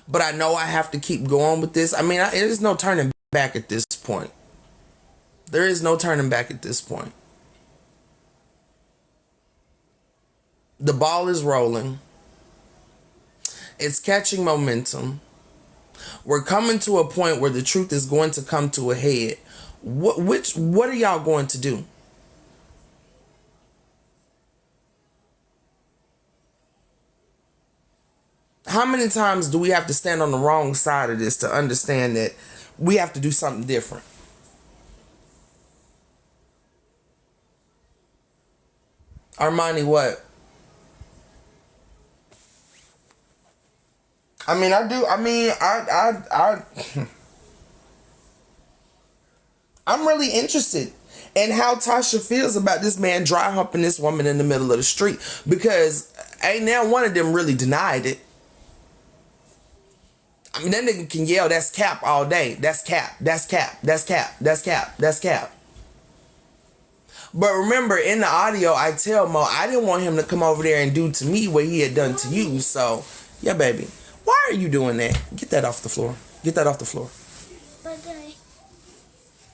But I know I have to keep going with this. I mean, there's no turning back at this point. There is no turning back at this point. The ball is rolling. It's catching momentum. We're coming to a point where the truth is going to come to a head. What are y'all going to do? How many times do we have to stand on the wrong side of this to understand that we have to do something different? Armani, what? I mean, I do. I mean, I'm really interested in how Tasha feels about this man dry humping this woman in the middle of the street, because ain't now one of them really denied it. I mean, that nigga can yell, "That's cap," all day. That's cap. That's cap. That's cap. That's cap. That's cap. But remember, in the audio, I tell Mo I didn't want him to come over there and do to me what he had done to you. So, yeah, baby. Why are you doing that? Get that off the floor. Get that off the floor. But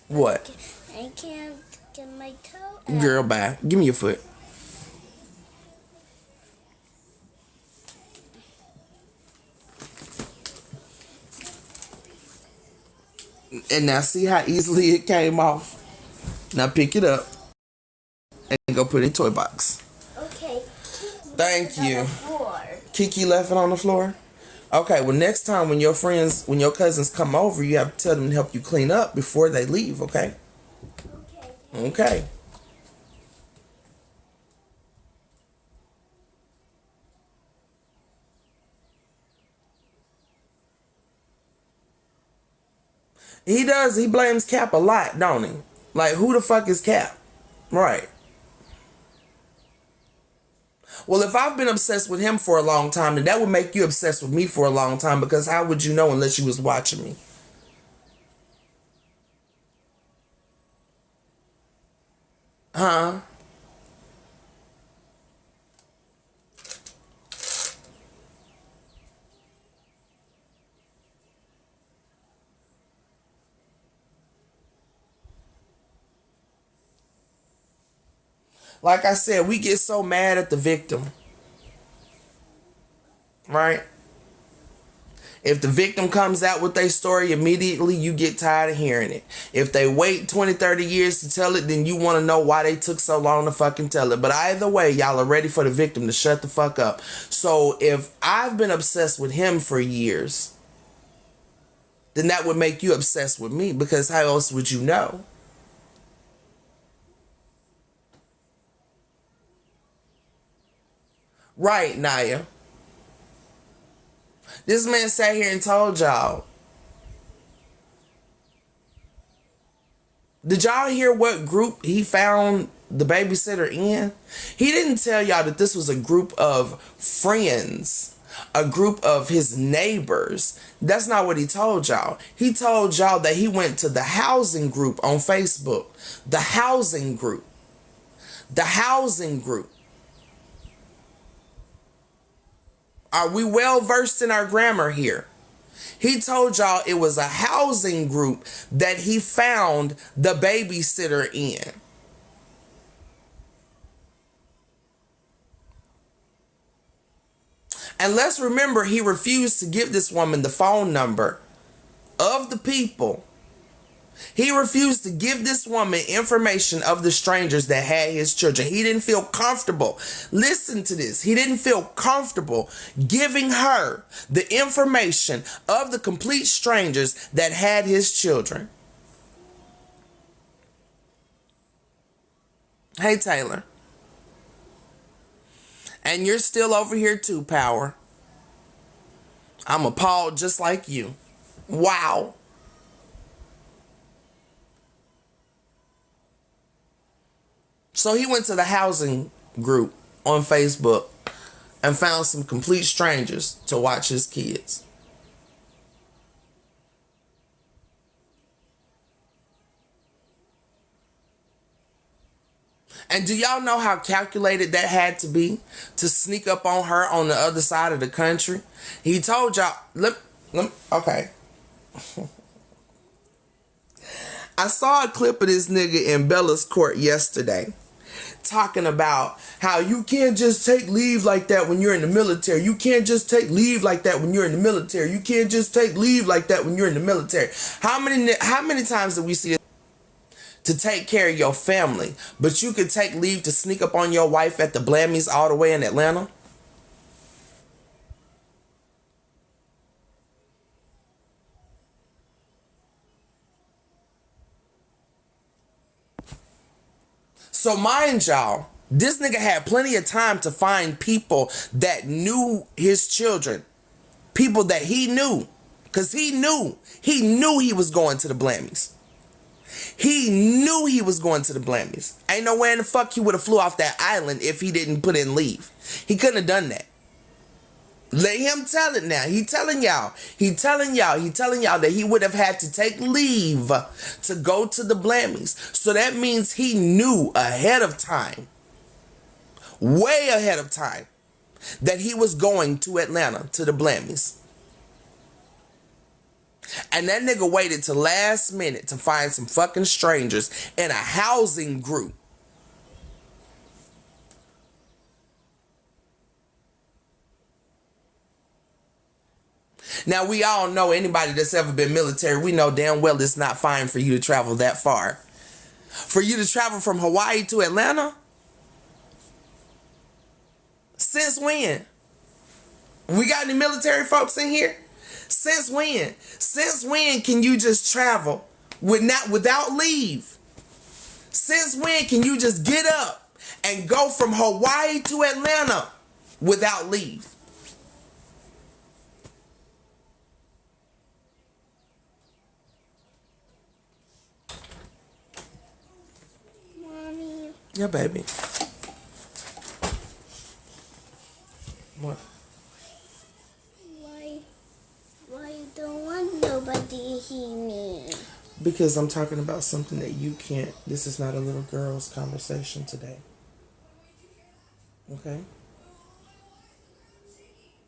What? I can't get my toe out. Girl, bye. Give me your foot. And now see how easily it came off? Now pick it up and go put it in the toy box. Okay. Thank you. On the floor. Kiki left it on the floor? Okay, well, next time when your cousins come over, you have to tell them to help you clean up before they leave, okay? Okay. Okay. He does. He blames Cap a lot, don't he? Like, who the fuck is Cap? Right. Well, if I've been obsessed with him for a long time, then that would make you obsessed with me for a long time, because how would you know unless you was watching me? Huh? Like I said, we get so mad at the victim. Right? If the victim comes out with their story immediately, you get tired of hearing it. If they wait 20, 30 years to tell it, then you want to know why they took so long to fucking tell it. But either way, y'all are ready for the victim to shut the fuck up. So if I've been obsessed with him for years, then that would make you obsessed with me, because how else would you know? Right, Naya. This man sat here and told y'all. Did y'all hear what group he found the babysitter in? He didn't tell y'all that this was a group of friends, a group of his neighbors. That's not what he told y'all. He told y'all that he went to the housing group on Facebook. The housing group. The housing group. Are we well versed in our grammar here? He told y'all it was a housing group that he found the babysitter in. And let's remember, he refused to give this woman the phone number of the people. He refused to give this woman information of the strangers that had his children. He didn't feel comfortable. Listen to this. He didn't feel comfortable giving her the information of the complete strangers that had his children. Hey, Taylor. And you're still over here too, Power. I'm appalled just like you. Wow. So he went to the housing group on Facebook and found some complete strangers to watch his kids. And do y'all know how calculated that had to be to sneak up on her on the other side of the country? He told y'all, Okay. I saw a clip of this nigga in Bella's court yesterday talking about how you can't just take leave like that when you're in the military. You can't just take leave like that when you're in the military. You can't just take leave like that when you're in the military. How many times did we see it? To take care of your family, but you could take leave to sneak up on your wife at the Blammies all the way in Atlanta? So mind y'all, this nigga had plenty of time to find people that knew his children. People that he knew. Because he knew he was going to the Blammies. He knew he was going to the Blammies. Ain't no way in the fuck he would have flew off that island if he didn't put in leave. He couldn't have done that. Let him tell it now. He telling y'all that he would have had to take leave to go to the Blammies. So that means he knew ahead of time, way ahead of time, that he was going to Atlanta to the Blammies. And that nigga waited till last minute to find some fucking strangers in a housing group. Now, we all know, anybody that's ever been military, we know damn well it's not fine for you to travel that far. For you to travel from Hawaii to Atlanta? Since when? We got any military folks in here? Since when? Since when can you just travel without leave? Since when can you just get up and go from Hawaii to Atlanta without leave? Mommy. Yeah, baby. What? Why you don't want nobody to hear me? Because I'm talking about something that you can't. This is not a little girl's conversation today. Okay?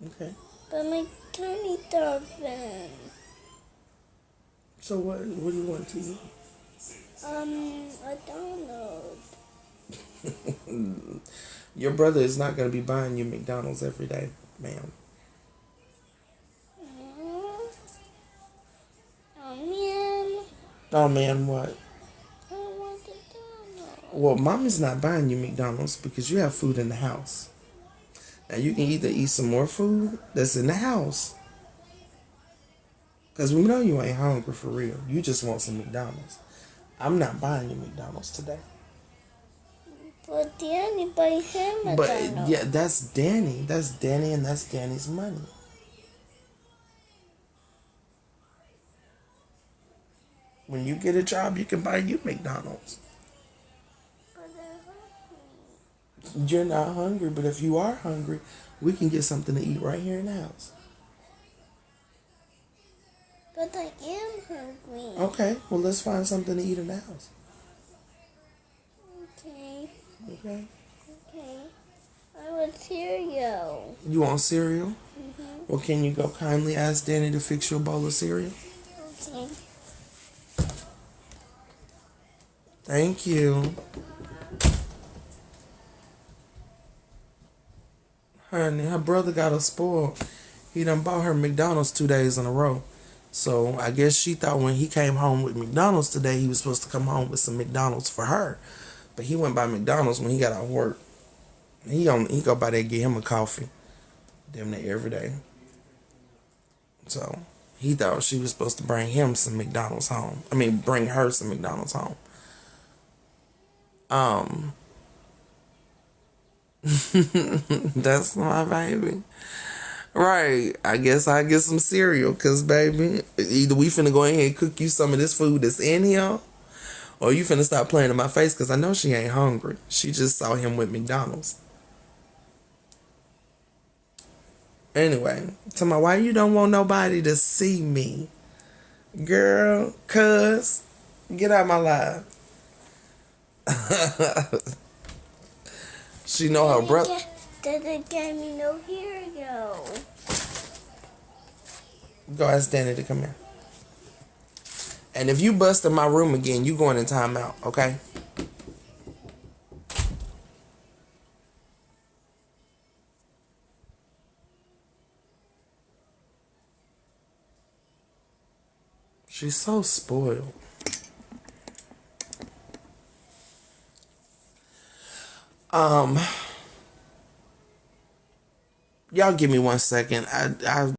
Okay. But my tummy dolphin. So what do you want to eat? I don't know. Your brother is not going to be buying you McDonald's every day, ma'am. Oh man. Oh, man, what? I don't want the donut. Well, mommy's not buying you McDonald's because you have food in the house. Now, you can either eat some more food that's in the house, because we know you ain't hungry for real. You just want some McDonald's. I'm not buying you McDonald's today. But Danny buys him a But, donut. yeah, that's Danny. That's Danny, and that's Danny's money. When you get a job, you can buy you McDonald's. But I'm hungry. You're not hungry, but if you are hungry, we can get something to eat right here in the house. But I am hungry. Okay, well, let's find something to eat in the house. Okay. Okay. Okay. I want cereal. You want cereal? Mm-hmm. Well, can you go kindly ask Danny to fix you a bowl of cereal? Okay. Thank you. Honey, her brother got her spoiled. He done bought her McDonald's 2 days in a row. So I guess she thought when he came home with McDonald's today, he was supposed to come home with some McDonald's for her. But he went by McDonald's when he got out of work. He go by there and get him a coffee. Damn near every day. So he thought she was supposed to bring him some McDonald's home. I mean, bring her some McDonald's home. That's my baby. Right. I guess I get some cereal, cause baby, either we finna go ahead and cook you some of this food that's in here, or you finna stop playing in my face, cause I know she ain't hungry. She just saw him with McDonald's. Anyway, tell me why you don't want nobody to see me, girl. Cuz, get out my life. She know her brother. Dad gave me no cereal. Go ask Danny to come here. And if you bust in my room again, you going in timeout, okay? She's so spoiled. Y'all give me 1 second. I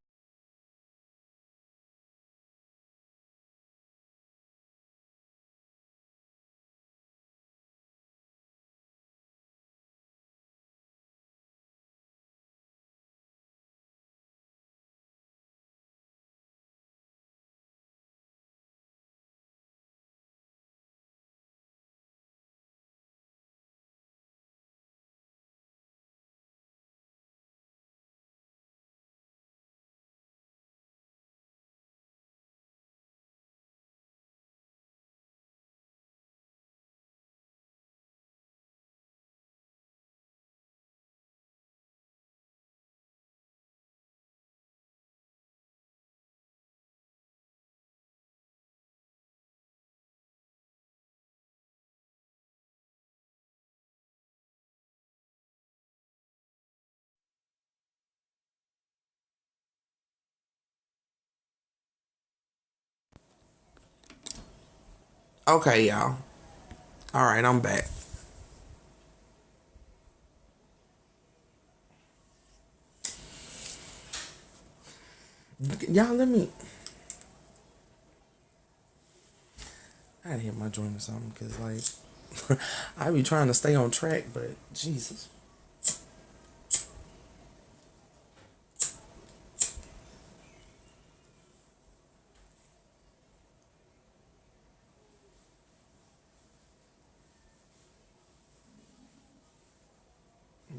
okay, y'all. All right, I'm back. Y'all, let me. I gotta hit my joint or something, because, like, I be trying to stay on track, but Jesus.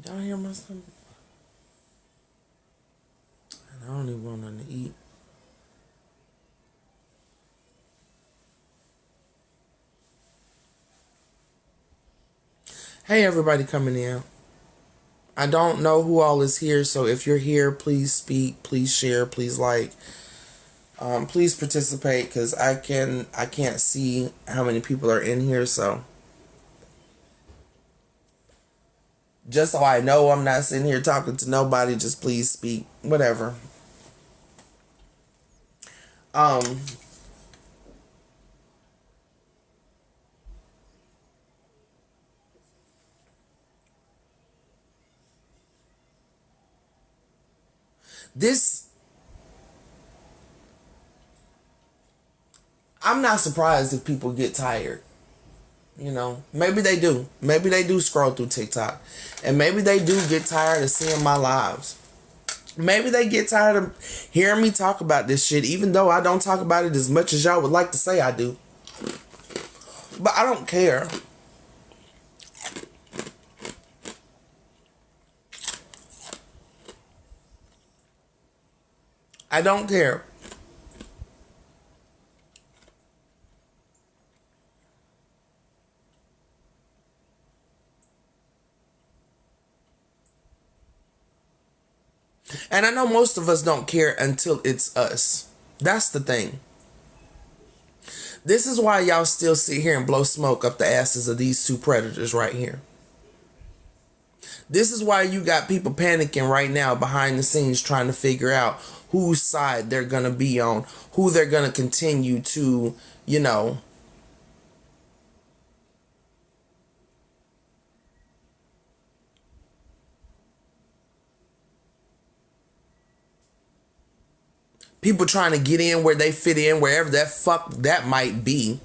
Y'all hear my stomach? And I don't even want nothing to eat. Hey, everybody coming in. I don't know who all is here, so if you're here, please speak, please share, please like, please participate, because I can't see how many people are in here, so just so I know I'm not sitting here talking to nobody, just please speak, whatever. Um, this, I'm not surprised if people get tired. You know, maybe they do. Maybe they do scroll through TikTok. And maybe they do get tired of seeing my lives. Maybe they get tired of hearing me talk about this shit, even though I don't talk about it as much as y'all would like to say I do. But I don't care. I don't care. And I know most of us don't care until it's us. That's the thing. This is why y'all still sit here and blow smoke up the asses of these two predators right here. This is why you got people panicking right now behind the scenes trying to figure out whose side they're going to be on, who they're going to continue to, you know, people trying to get in where they fit in, wherever that fuck that might be.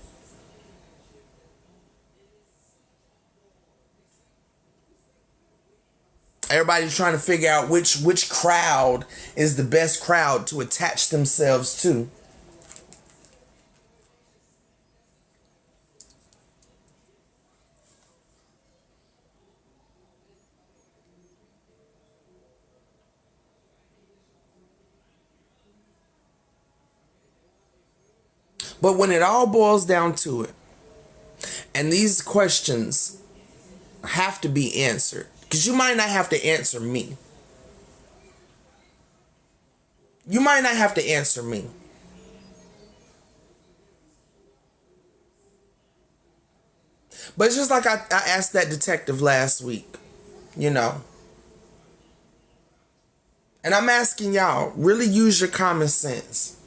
Everybody's trying to figure out which crowd is the best crowd to attach themselves to. But when it all boils down to it, and these questions have to be answered, because you might not have to answer me. You might not have to answer me. But it's just like I asked that detective last week, you know. And I'm asking y'all, really use your common sense.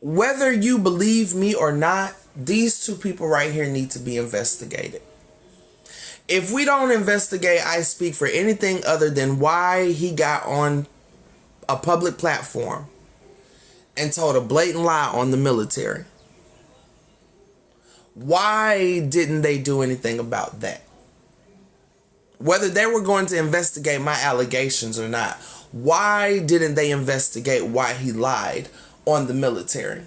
Whether you believe me or not, these two people right here need to be investigated. If we don't investigate I Speak for anything other than why he got on a public platform and told a blatant lie on the military, why didn't they do anything about that? Whether they were going to investigate my allegations or not, why didn't they investigate why he lied on the military?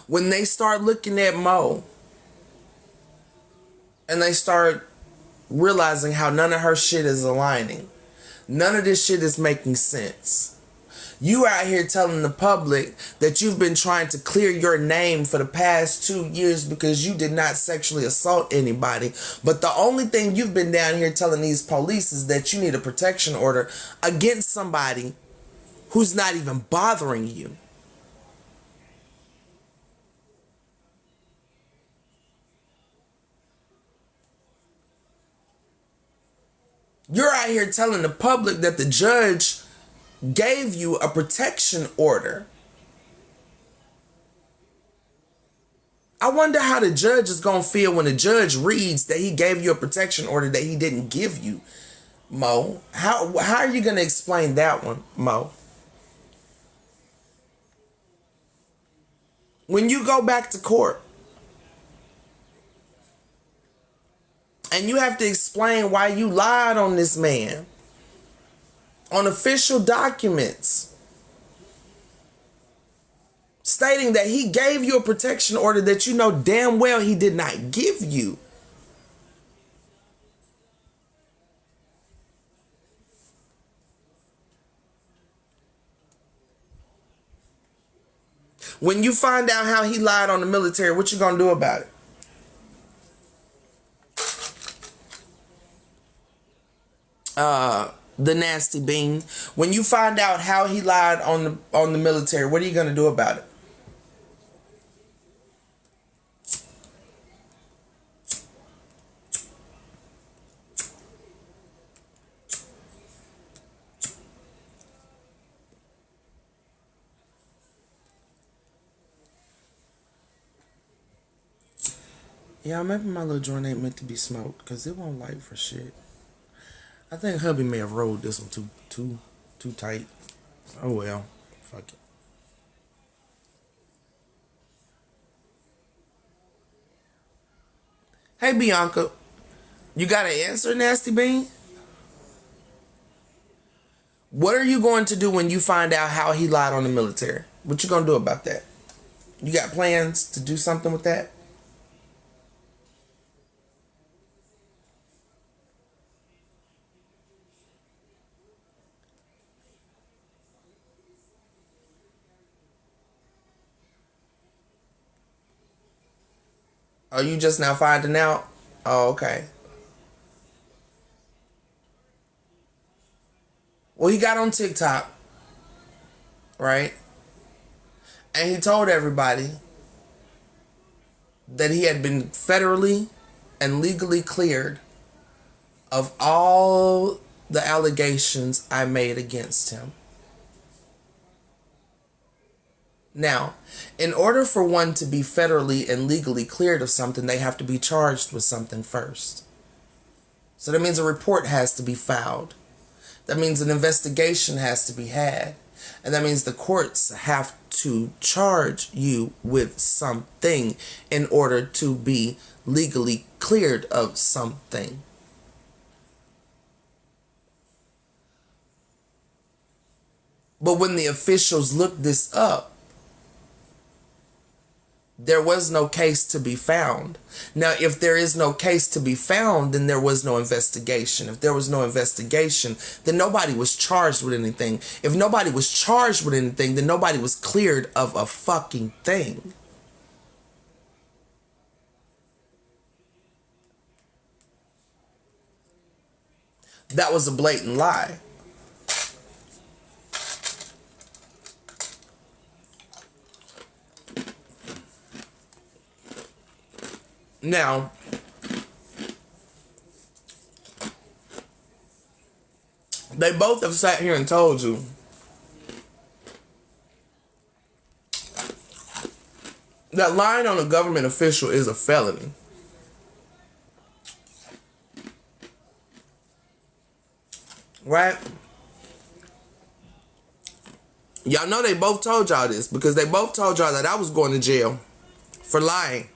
When they start looking at Mo and they start realizing how none of her shit is aligning, none of this shit is making sense. You out here telling the public that you've been trying to clear your name for the past 2 years because you did not sexually assault anybody. But the only thing you've been down here telling these police is that you need a protection order against somebody who's not even bothering you. You're out here telling the public that the judge gave you a protection order. I wonder how the judge is going to feel when the judge reads that he gave you a protection order that he didn't give you, Mo. How are you going to explain that one, Mo? When you go back to court and you have to explain why you lied on this man on official documents stating that he gave you a protection order that you know damn well he did not give you. When you find out how he lied on the military, what you gonna do about it? The nasty bean. When you find out how he lied on the military, what are you gonna do about it? Yeah, maybe my little joint ain't meant to be smoked because it won't light for shit. I think hubby may have rolled this one too tight. Oh well, fuck it. Hey Bianca, you got an answer, Nasty Bean? What are you going to do when you find out how he lied on the military? What you gonna do about that? You got plans to do something with that? Are you just now finding out? Oh, okay. Well, he got on TikTok, right? And he told everybody that he had been federally and legally cleared of all the allegations I made against him. Now, in order for one to be federally and legally cleared of something, they have to be charged with something first. So that means a report has to be filed. That means an investigation has to be had. And that means the courts have to charge you with something in order to be legally cleared of something. But when the officials looked this up, There was no case to be found. Now, if there is no case to be found, then there was no investigation. If there was no investigation, then nobody was charged with anything. If nobody was charged with anything, then nobody was cleared of a fucking thing. That was a blatant lie. Now, they both have sat here and told you that lying on a government official is a felony. Right? Y'all know they both told y'all this because they both told y'all that I was going to jail for lying.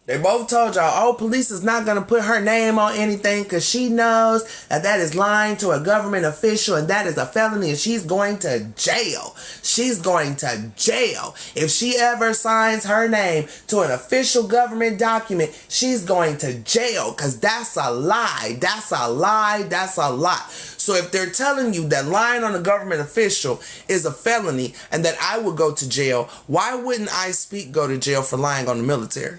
They both told y'all, oh, police is not going to put her name on anything because she knows that is lying to a government official and that is a felony and she's going to jail. She's going to jail. If she ever signs her name to an official government document, she's going to jail because that's a lie. That's a lie. That's a lie. So if they're telling you that lying on a government official is a felony and that I would go to jail, why wouldn't iSpeak go to jail for lying on the military?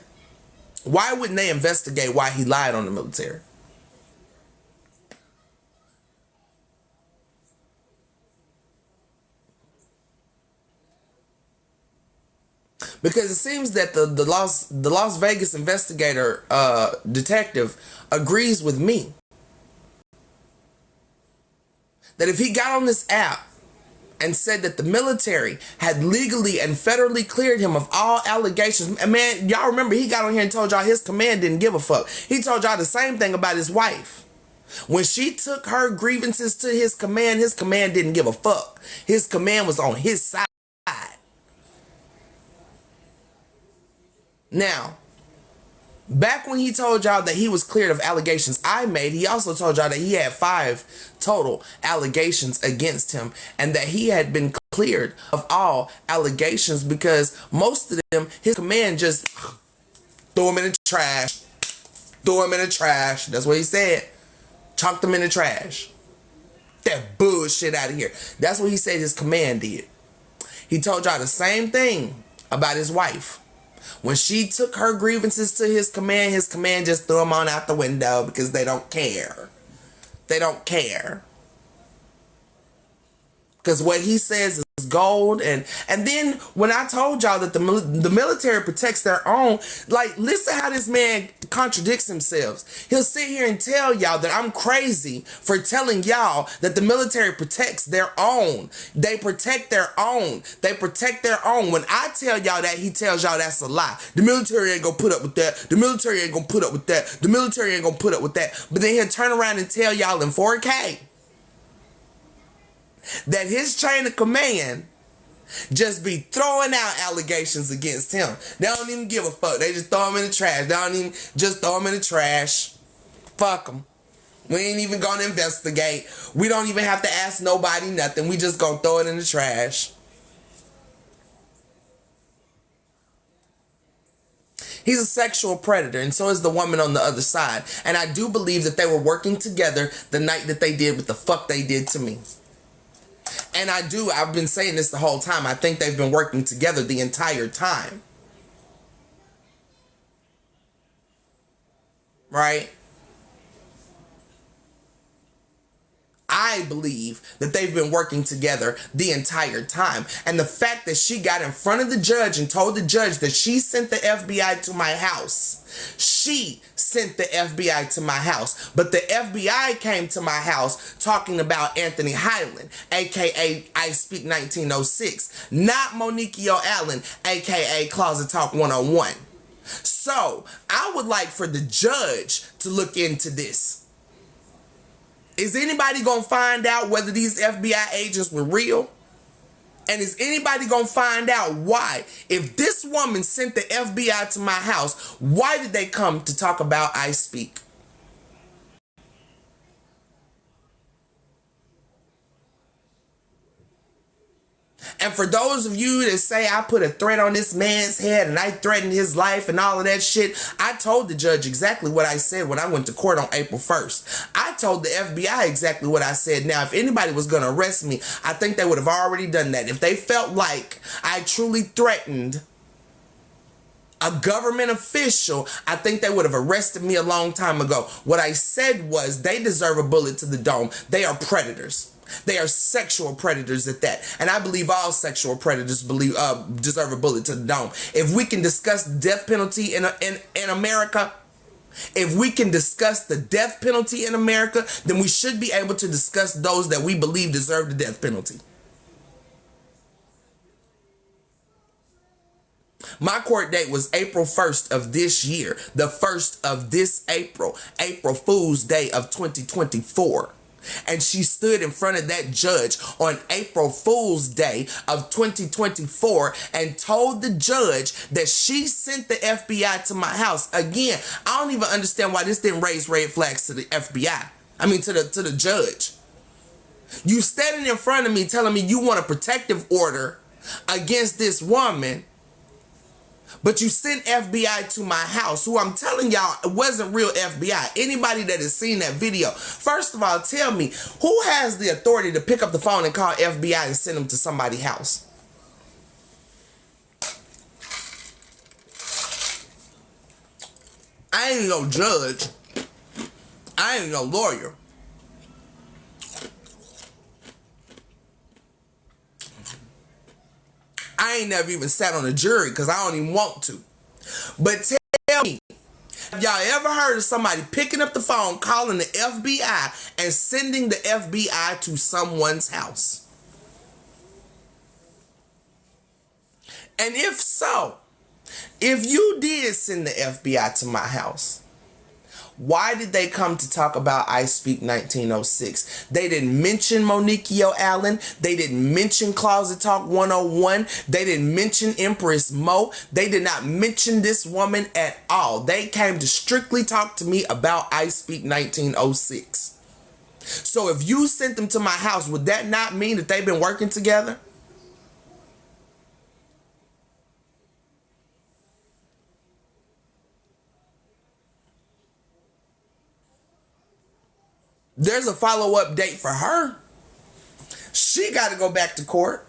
Why wouldn't they investigate why he lied on the military? Because it seems that the Las Vegas investigator detective agrees with me that if he got on this app and said that the military had legally and federally cleared him of all allegations. And man, y'all remember he got on here and told y'all his command didn't give a fuck. He told y'all the same thing about his wife. When she took her grievances to his command didn't give a fuck. His command was on his side. Now, back when he told y'all that he was cleared of allegations I made, he also told y'all that he had 5 total allegations against him and that he had been cleared of all allegations because most of them, his command just threw them in the trash. Threw them in the trash. That's what he said. Chunked them in the trash. That bullshit out of here. That's what he said his command did. He told y'all the same thing about his wife. When she took her grievances to his command just threw them on out the window because they don't care. They don't care. Because what he says is gold. And then when I told y'all that the military protects their own, like, listen how this man contradicts himself. He'll sit here and tell y'all that I'm crazy for telling y'all that the military protects their own. They protect their own. They protect their own. When I tell y'all that, he tells y'all that's a lie. The military ain't gonna put up with that. The military ain't gonna put up with that. The military ain't gonna put up with that. But then he'll turn around and tell y'all in 4K that his chain of command just be throwing out allegations against him. They don't even give a fuck. They just throw them in the trash. They don't even just throw them in the trash. Fuck them. We ain't even gonna investigate. We don't even have to ask nobody nothing. We just gonna throw it in the trash. He's a sexual predator, and so is the woman on the other side. And I do believe that they were working together the night that they did what the fuck they did to me. And I've been saying this the whole time. I think they've been working together the entire time. Right? I believe that they've been working together the entire time. And the fact that she got in front of the judge and told the judge that she sent the FBI to my house. She sent the FBI to my house. But the FBI came to my house talking about Anthony Highland, a.k.a. iSpeak 1906. Not Moniqueo Allen, a.k.a. Closet Talk 101. So, I would like for the judge to look into this. Is anybody going to find out whether these FBI agents were real? And is anybody going to find out why? If this woman sent the FBI to my house, why did they come to talk about iSpeak? And for those of you that say I put a threat on this man's head and I threatened his life and all of that shit, I told the judge exactly what I said when I went to court on April 1st. I told the FBI exactly what I said. Now, if anybody was going to arrest me, I think they would have already done that. If they felt like I truly threatened a government official, I think they would have arrested me a long time ago. What I said was they deserve a bullet to the dome. They are predators. They are sexual predators at that. And I believe all sexual predators deserve a bullet to the dome. If we can discuss the death penalty in America, if we can discuss the death penalty in America, then we should be able to discuss those that we believe deserve the death penalty. My court date was April 1st of this year, the 1st of this April, April Fool's Day of 2024. And she stood in front of that judge on April Fool's Day of 2024 and told the judge that she sent the FBI to my house. Again, I don't even understand why this didn't raise red flags to the FBI. I mean, to the judge. You standing in front of me telling me you want a protective order against this woman, but you sent FBI to my house, who I'm telling y'all it wasn't real FBI. Anybody that has seen that video, first of all, tell me, who has the authority to pick up the phone and call FBI and send them to somebody's house? I ain't no judge. I ain't no lawyer. I ain't never even sat on a jury because I don't even want to. But tell me, have y'all ever heard of somebody picking up the phone, calling the FBI, and sending the FBI to someone's house? And if so, if you did send the FBI to my house, why did they come to talk about I Speak 1906? They didn't mention Moniquio Allen. They didn't mention Closet Talk 101. They didn't mention Empress Mo. They did not mention this woman at all. They came to strictly talk to me about I Speak 1906. So if you sent them to my house, would that not mean that they've been working together? There's a follow-up date for her. She got to go back to court.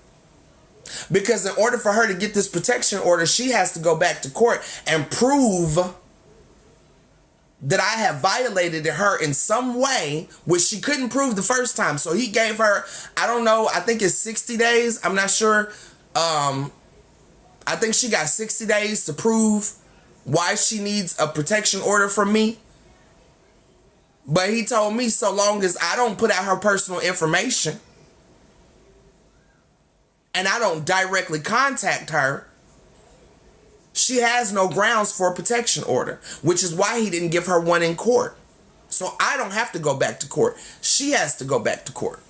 Because in order for her to get this protection order, she has to go back to court and prove that I have violated her in some way, which she couldn't prove the first time. So he gave her, I don't know, I think it's 60 days. I'm not sure. I think she got 60 days to prove why she needs a protection order from me. But he told me so long as I don't put out her personal information and I don't directly contact her, she has no grounds for a protection order, which is why he didn't give her one in court. So I don't have to go back to court. She has to go back to court.